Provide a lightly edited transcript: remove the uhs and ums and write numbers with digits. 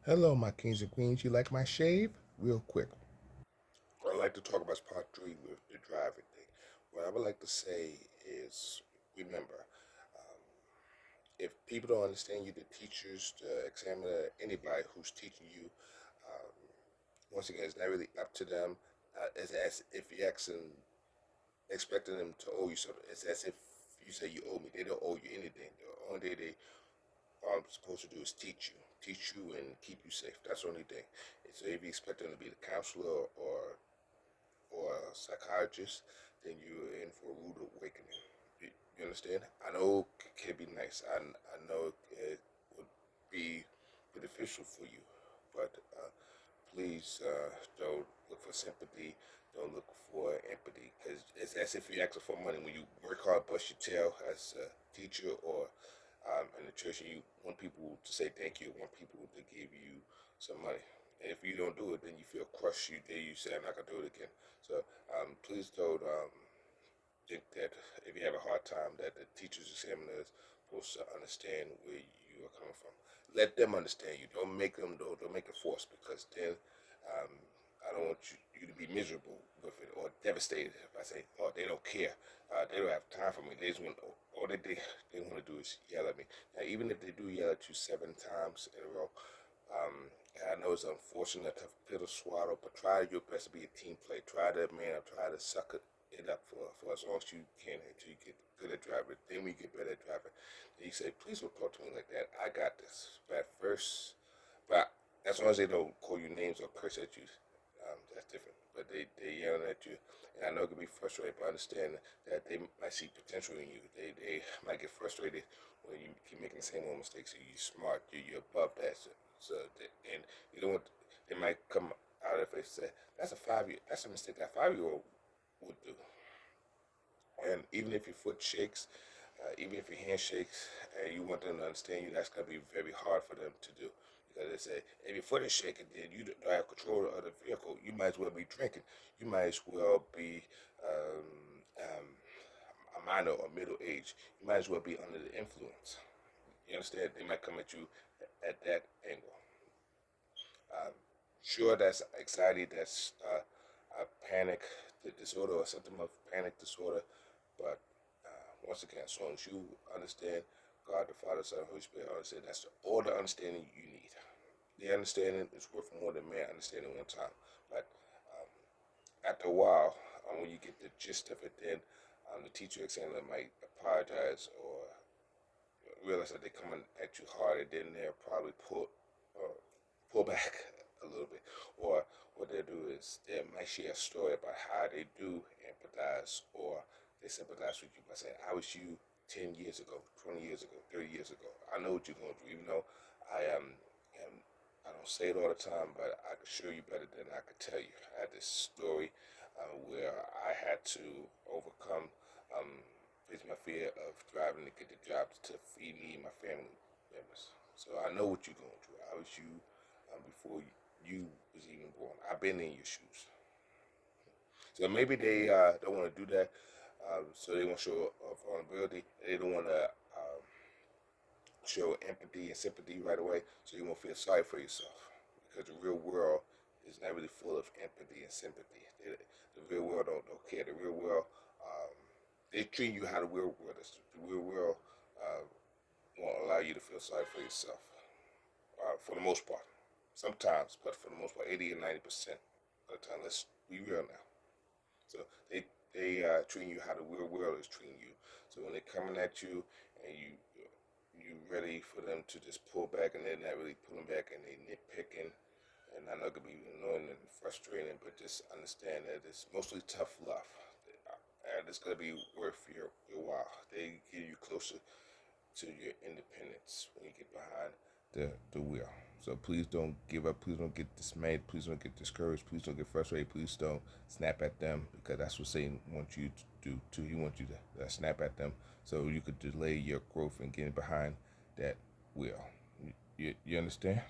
Hello, my kings and queens. You like my shave? Real quick. I'd like to talk about part three with the driving thing. What I would like to say is remember, um, if people don't understand you, the teachers, the examiner, anybody who's teaching you, um, once again, it's not really up to them. It's as if you're expecting them to owe you something. It's as if you say you owe me. They don't owe you anything. The only thing they are supposed to do is teach you and keep you safe. That's the only thing. So if you expect them to be the counselor or a psychiatrist, then you're in for a rude awakening. You understand? I know it can be nice. I know it would be beneficial for you, but please don't look for sympathy. Don't look for empathy, because it's as if you're asking for money. When you work hard, bust your tail as a teacher or in the church, and you want people to say thank you, want people to give you some money. And if you don't do it, then you feel crushed. You say, I'm not gonna do it again. So please don't think that if you have a hard time, that the teachers, examiners, supposed to understand where you are coming from. Let them understand you. Don't make them. Don't make it forced, because then um, I don't want you to be miserable with it or devastated if I say, oh, they don't care. They don't have time for me. They just want all they want to do is yell at me. Now, even if they do yell at you 7 times in a row, um, I know it's unfortunate, tough pill to swallow, but try your best to be a team play. Try to man up, try to suck it up for as long as you can until you get good at driving. Then we get better at driving. Then you say, please don't talk to me like that. I got this. But at first, but as long as they don't call you names or curse at you, that's different. But they yelling at you, and I know it can be frustrating, but understand that they might see potential in you. They might get frustrated when you keep making the same old mistakes. You're smart, you're above that. And you don't want, they might come out if they say, that's a mistake that 5 year old would do. And even if your foot shakes, even if your hand shakes, and you want them to understand you, that's going to be very hard for them to do. Because they say, if your foot is shaking, then you don't have control of the vehicle. You might as well be drinking. You might as well be a minor or middle age. You might as well be under the influence. You understand? They might come at you at that angle. Um, sure, that's anxiety, that's a panic disorder or symptom of panic disorder, but once again, as long as you understand God, the Father, Son, Holy Spirit, understand that's all the understanding you need. The understanding is worth more than mere understanding one time. But after a while, when you get the gist of it, then the teacher examiner might apologize or realize that they're coming at you hard, and then they'll probably uh, pull back a little bit. Or what they'll do is they might share a story about how they do empathize, or they sympathize with you by saying, I was you 10 years ago, 20 years ago, 30 years ago. I know what you're going through, even though I am I don't say it all the time, but I can show you better than I could tell you. I had this story where I had to overcome face my fear of driving to get the job to feed me and my family members. So I know what you're going through. I was you before you was even born. I've been in your shoes. So maybe they don't want to do that. So they want to show vulnerability. They don't want to show empathy and sympathy right away. So you won't feel sorry for yourself, because the real world is not really full of empathy and sympathy. The real world don't care. The real world, they treat you how the real world is. The real world uh, won't allow you to feel sorry for yourself, for the most part. Sometimes, but for the most part, 80 or 90% of the time. Let's be real now. So they treating you how the real world is treating you. So when they're coming at you and you ready for them to just pull back, and they're not really pulling back, and they nitpicking, and I know it can be annoying and frustrating, but just understand that it's mostly tough love. And it's gonna be worth your while. They get you closer to your independence when you get behind the wheel. So please don't give up. Please don't get dismayed. Please don't get discouraged. Please don't get frustrated. Please don't snap at them, because that's what Satan wants you to do too. He wants you to snap at them so you could delay your growth and getting behind that wheel. You understand?